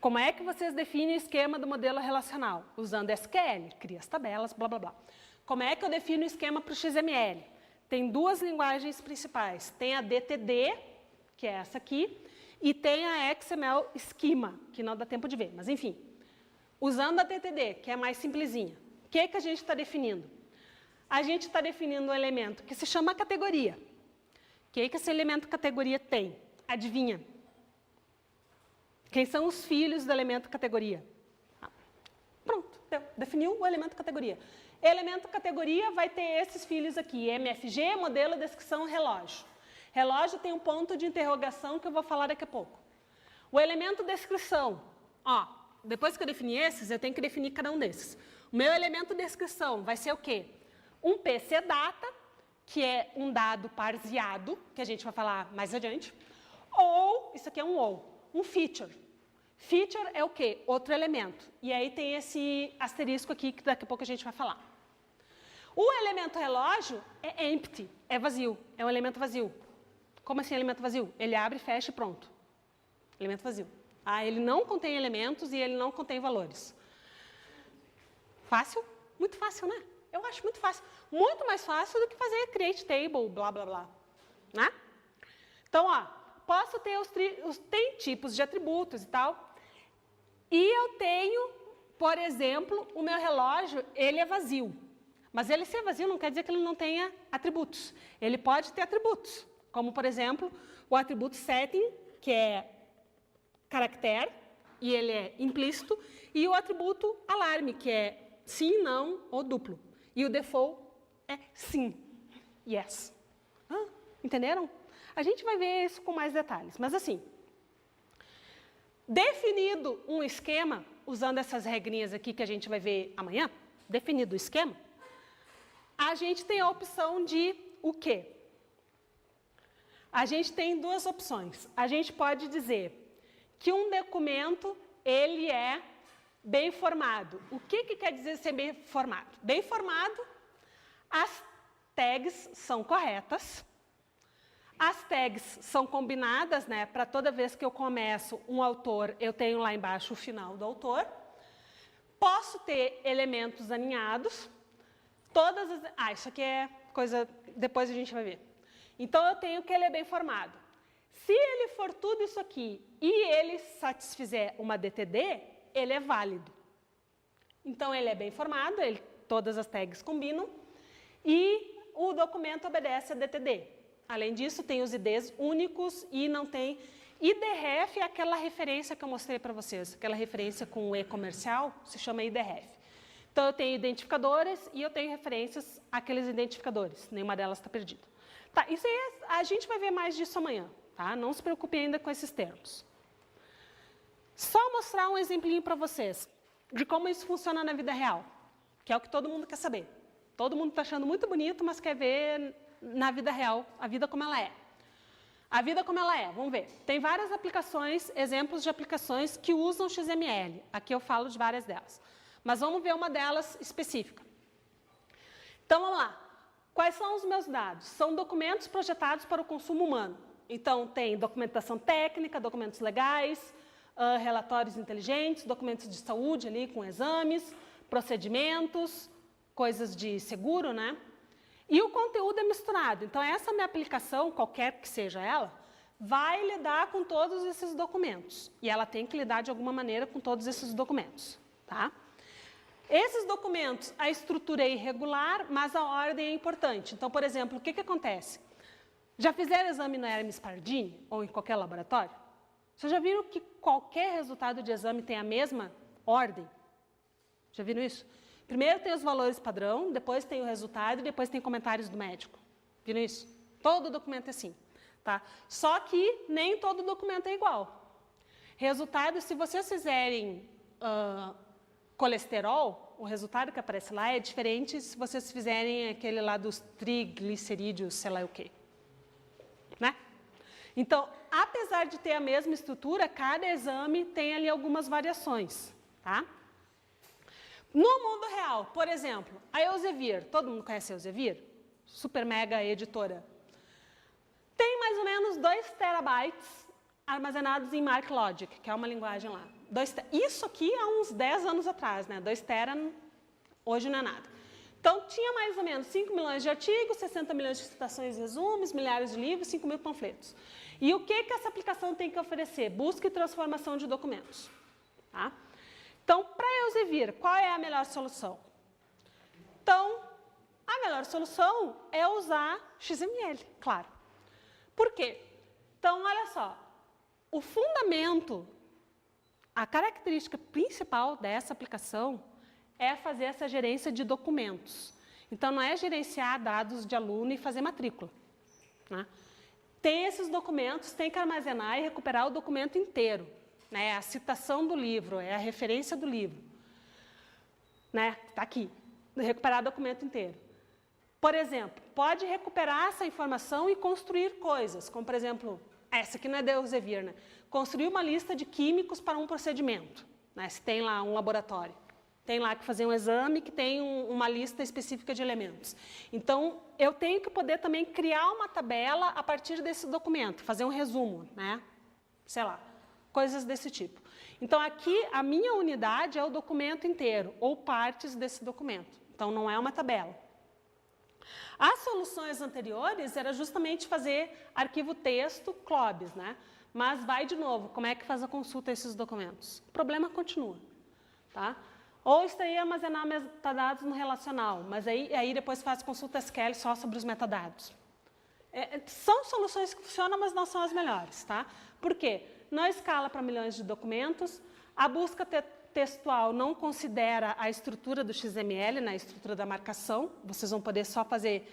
Como é que vocês definem o esquema do modelo relacional? Usando SQL, cria as tabelas, blá, blá, blá. Como é que eu defino o esquema para o XML? Tem duas linguagens principais. Tem a DTD, que é essa aqui, e tem a XML Schema, que não dá tempo de ver, mas enfim. Usando a DTD, que é mais simplesinha, o que a gente está definindo? A gente está definindo um elemento que se chama categoria. O que esse elemento categoria tem? Adivinha? Quem são os filhos do elemento categoria? Pronto, definiu o elemento categoria. Elemento categoria vai ter esses filhos aqui, MFG, modelo, descrição, relógio. Relógio tem um ponto de interrogação que eu vou falar daqui a pouco. O elemento descrição, depois que eu definir esses, eu tenho que definir cada um desses. O meu elemento descrição vai ser o quê? Um PC data, que é um dado parseado, que a gente vai falar mais adiante, ou, isso aqui é um feature. Feature é o quê? Outro elemento. E aí tem esse asterisco aqui, que daqui a pouco a gente vai falar. O elemento relógio é empty, é vazio, é um elemento vazio. Como assim elemento vazio? Ele abre, fecha e pronto. Elemento vazio. Ele não contém elementos e ele não contém valores. Fácil? Muito fácil, né? Eu acho muito fácil. Muito mais fácil do que fazer create table, blá, blá, blá. Né? Então, posso ter tem tipos de atributos e tal. E eu tenho, por exemplo, o meu relógio, ele é vazio. Mas ele ser vazio não quer dizer que ele não tenha atributos. Ele pode ter atributos, como, por exemplo, o atributo setting, que é caractere, e ele é implícito, e o atributo alarme, que é sim, não ou duplo. E o default é sim, yes. Entenderam? A gente vai ver isso com mais detalhes, mas assim, definido um esquema, usando essas regrinhas aqui que a gente vai ver amanhã, definido o esquema, a gente tem a opção de o quê? A gente tem duas opções. A gente pode dizer que um documento, ele é bem formado. O que quer dizer ser bem formado? Bem formado, as tags são corretas, as tags são combinadas, né? Para toda vez que eu começo um autor, eu tenho lá embaixo o final do autor. Posso ter elementos alinhados. Isso aqui é coisa, depois a gente vai ver. Então, eu tenho que ele é bem formado. Se ele for tudo isso aqui e ele satisfizer uma DTD, ele é válido. Então, ele é bem formado, todas as tags combinam, e o documento obedece a DTD. Além disso, tem os IDs únicos e não tem... IDREF é aquela referência que eu mostrei para vocês, aquela referência com o e-comercial, se chama IDREF. Então, eu tenho identificadores e eu tenho referências àqueles identificadores. Nenhuma delas está perdida. Tá, isso aí a gente vai ver mais disso amanhã, tá? Não se preocupe ainda com esses termos. Só mostrar um exemplinho para vocês de como isso funciona na vida real, que é o que todo mundo quer saber. Todo mundo está achando muito bonito, mas quer ver na vida real, a vida como ela é. A vida como ela é, vamos ver. Tem várias aplicações, exemplos de aplicações que usam XML. Aqui eu falo de várias delas. Mas vamos ver uma delas específica. Então, vamos lá. Quais são os meus dados? São documentos projetados para o consumo humano. Então, tem documentação técnica, documentos legais, relatórios inteligentes, documentos de saúde ali com exames, procedimentos, coisas de seguro, né? E o conteúdo é misturado. Então, essa minha aplicação, qualquer que seja ela, vai lidar com todos esses documentos. E ela tem que lidar de alguma maneira com todos esses documentos, tá? Esses documentos, a estrutura é irregular, mas a ordem é importante. Então, por exemplo, o que acontece? Já fizeram exame no Hermes Pardini, ou em qualquer laboratório? Vocês já viram que qualquer resultado de exame tem a mesma ordem? Já viram isso? Primeiro tem os valores padrão, depois tem o resultado e depois tem comentários do médico. Viram isso? Todo documento é assim. Tá? Só que nem todo documento é igual. Resultado, se vocês fizerem... colesterol, o resultado que aparece lá é diferente se vocês fizerem aquele lá dos triglicerídeos, sei lá o quê. Né? Então, apesar de ter a mesma estrutura, cada exame tem ali algumas variações. Tá? No mundo real, por exemplo, a Elsevier, todo mundo conhece a Elsevier? Super mega editora. Tem mais ou menos 2 terabytes armazenados em MarkLogic, que é uma linguagem lá. Isso aqui há uns 10 anos atrás, né? 2 tera, hoje não é nada. Então, tinha mais ou menos 5 milhões de artigos, 60 milhões de citações e resumos, milhares de livros, 5 mil panfletos. E o que essa aplicação tem que oferecer? Busca e transformação de documentos. Tá? Então, para Elsevier, qual é a melhor solução? Então, a melhor solução é usar XML, claro. Por quê? Então, olha só, o fundamento, a característica principal dessa aplicação é fazer essa gerência de documentos. Então, não é gerenciar dados de aluno e fazer matrícula. Né? Tem esses documentos, tem que armazenar e recuperar o documento inteiro. Né? A citação do livro, é a referência do livro. Né? Está aqui, recuperar o documento inteiro. Por exemplo, pode recuperar essa informação e construir coisas, como, por exemplo, essa aqui não é da Elsevier, né? Construir uma lista de químicos para um procedimento. Né? Se tem lá um laboratório. Tem lá que fazer um exame que tem uma lista específica de elementos. Então, eu tenho que poder também criar uma tabela a partir desse documento, fazer um resumo, né? Sei lá, coisas desse tipo. Então, aqui, a minha unidade é o documento inteiro, ou partes desse documento. Então, não é uma tabela. As soluções anteriores era justamente fazer arquivo texto, CLOBs, né? Mas vai de novo, como é que faz a consulta a esses documentos? O problema continua, tá? Ou extrair e armazenar metadados no relacional, mas aí depois faz consulta SQL só sobre os metadados. São soluções que funcionam, mas não são as melhores, tá? Por quê? Não escala para milhões de documentos, a busca textual não considera a estrutura do XML, né, a estrutura da marcação, vocês vão poder só fazer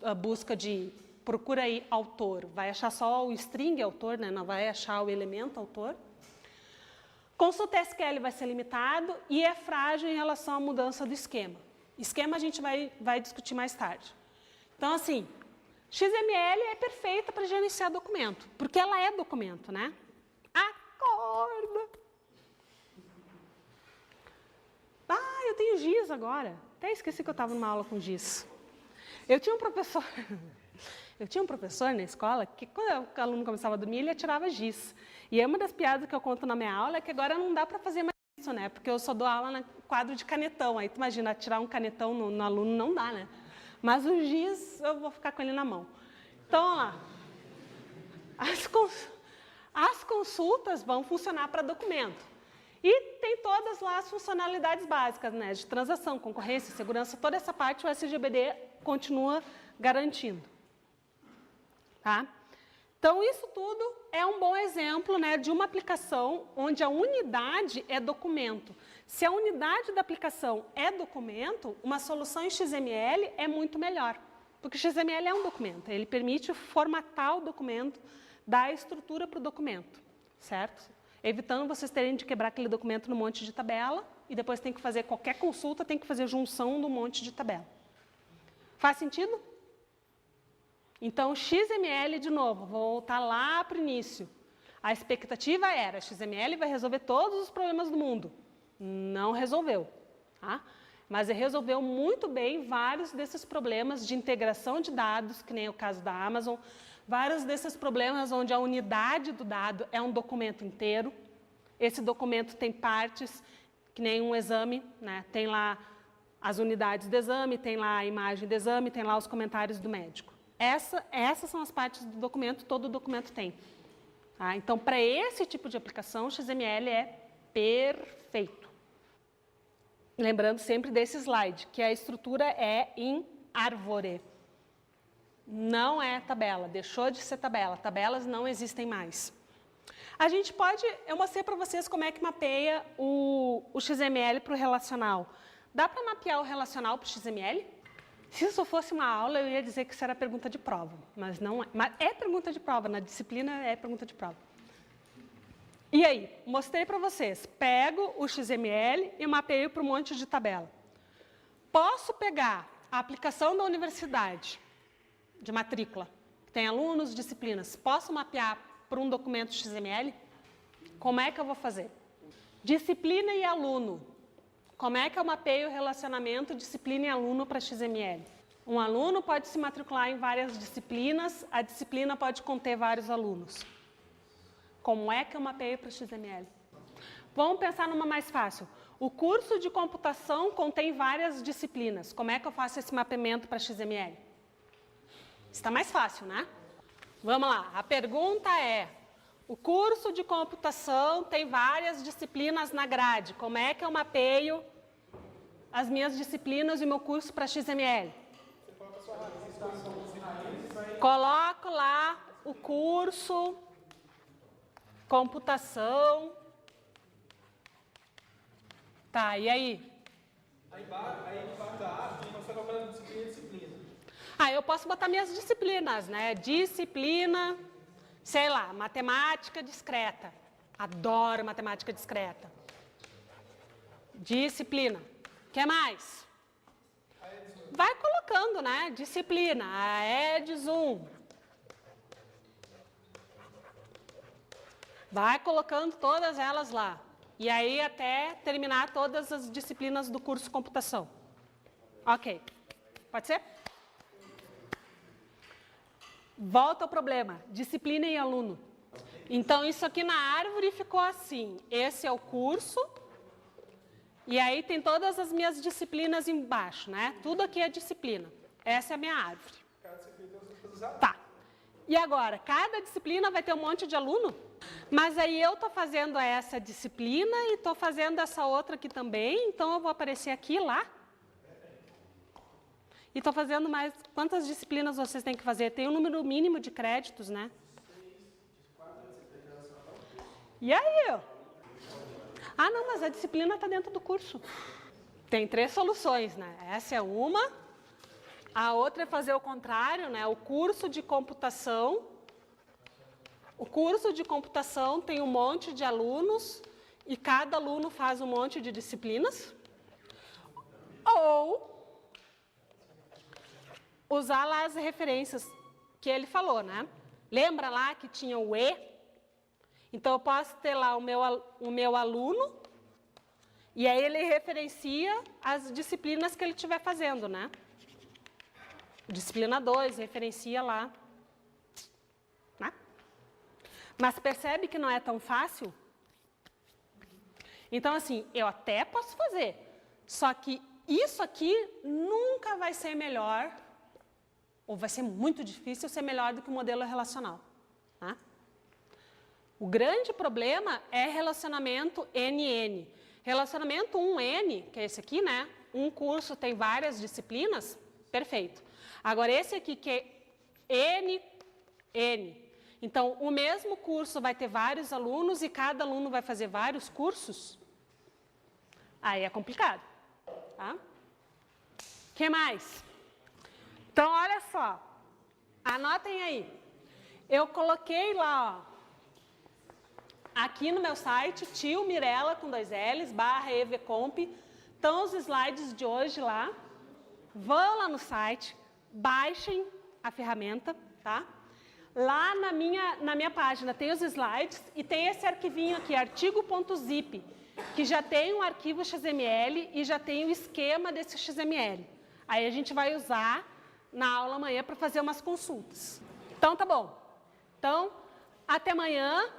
a busca de procura aí autor, vai achar só o string autor, né, não vai achar o elemento autor. Consulta SQL vai ser limitado e é frágil em relação à mudança do esquema. Esquema a gente vai discutir mais tarde. Então, assim, XML é perfeita para gerenciar documento, porque ela é documento, né? Acorda! Ah, eu tenho GIS agora. Até esqueci que eu estava numa aula com GIS. Eu tinha um professor na escola que, quando o aluno começava a dormir, ele atirava GIS. E é uma das piadas que eu conto na minha aula é que agora não dá para fazer mais isso, né? Porque eu só dou aula no quadro de canetão. Aí tu imagina, atirar um canetão no aluno não dá, né? Mas o GIS, eu vou ficar com ele na mão. Então, olha lá. As consultas vão funcionar para documento. E tem todas lá as funcionalidades básicas, né? De transação, concorrência, segurança, toda essa parte o SGBD continua garantindo. Tá? Então, isso tudo é um bom exemplo, né, de uma aplicação onde a unidade é documento. Se a unidade da aplicação é documento, uma solução em XML é muito melhor. Porque o XML é um documento, ele permite formatar o documento, dar a estrutura para o documento, certo? Evitando vocês terem de quebrar aquele documento num monte de tabela e depois tem que fazer qualquer consulta, tem que fazer junção de um monte de tabela. Faz sentido? Então, XML, de novo, vou voltar lá para o início. A expectativa era, XML vai resolver todos os problemas do mundo. Não resolveu. Tá? Mas resolveu muito bem vários desses problemas de integração de dados, que nem o caso da Amazon, vários desses problemas onde a unidade do dado é um documento inteiro. Esse documento tem partes, que nem um exame, né? Tem lá as unidades do exame, tem lá a imagem do exame, tem lá os comentários do médico. Essas são as partes do documento, todo documento tem. Tá? Então, para esse tipo de aplicação, o XML é perfeito. Lembrando sempre desse slide, que a estrutura é em árvore. Não é tabela, deixou de ser tabela. Tabelas não existem mais. A gente pode, eu mostrei para vocês como é que mapeia o XML para o relacional. Dá para mapear o relacional para o XML? Se isso fosse uma aula, eu ia dizer que isso era pergunta de prova, mas não é. Mas é pergunta de prova, na disciplina é pergunta de prova. E aí, mostrei para vocês, pego o XML e mapeio para um monte de tabela. Posso pegar a aplicação da universidade, de matrícula, que tem alunos, disciplinas, posso mapear para um documento XML? Como é que eu vou fazer? Disciplina e aluno. Como é que eu mapeio o relacionamento disciplina e aluno para XML? Um aluno pode se matricular em várias disciplinas, a disciplina pode conter vários alunos. Como é que eu mapeio para XML? Vamos pensar numa mais fácil. O curso de computação contém várias disciplinas. Como é que eu faço esse mapeamento para XML? Está mais fácil, né? Vamos lá. A pergunta é, o curso de computação tem várias disciplinas na grade. Como é que eu mapeio as minhas disciplinas e o meu curso para XML? Coloco lá o curso, computação. Tá, e aí? Aí embaixo da arte, você vai colocando disciplina. Eu posso botar minhas disciplinas, né? Disciplina, sei lá, matemática discreta. Adoro matemática discreta. Disciplina. O que mais? Vai colocando, né? Disciplina. A Eds 1. Vai colocando todas elas lá. E aí até terminar todas as disciplinas do curso computação. Ok. Pode ser? Volta ao problema. Disciplina e aluno. Então, isso aqui na árvore ficou assim. Esse é o curso. E aí tem todas as minhas disciplinas embaixo, né? Tudo aqui é disciplina. Essa é a minha árvore. Tá. E agora, cada disciplina vai ter um monte de aluno? Mas aí eu estou fazendo essa disciplina e estou fazendo essa outra aqui também, então eu vou aparecer aqui e lá. E estou fazendo mais... Quantas disciplinas vocês têm que fazer? Tem um número mínimo de créditos, né? E aí? Ah, não, mas a disciplina está dentro do curso. Tem 3 soluções, né? Essa é uma. A outra é fazer o contrário, né? O curso de computação. O curso de computação tem um monte de alunos e cada aluno faz um monte de disciplinas. Ou usar lá as referências que ele falou, né? Lembra lá que tinha o E? Então, eu posso ter lá o meu aluno e aí ele referencia as disciplinas que ele estiver fazendo, né? Disciplina 2, referencia lá. Né? Mas percebe que não é tão fácil? Então, assim, eu até posso fazer, só que isso aqui nunca vai ser melhor, ou vai ser muito difícil ser melhor do que o modelo relacional. Né? O grande problema é relacionamento NN. Relacionamento 1N, que é esse aqui, né? Um curso tem várias disciplinas, perfeito. Agora, esse aqui que é NN. Então, o mesmo curso vai ter vários alunos e cada aluno vai fazer vários cursos. Aí é complicado. Tá? O que mais? Então, olha só. Anotem aí. Eu coloquei lá, ó, aqui no meu site, tio Mirella com 2 L's, /evcomp, estão os slides de hoje lá. Vão lá no site, baixem a ferramenta, tá? Lá na minha página tem os slides e tem esse arquivinho aqui, artigo.zip, que já tem um arquivo XML e já tem o esquema desse XML. Aí a gente vai usar na aula amanhã para fazer umas consultas. Então, tá bom. Então, até amanhã.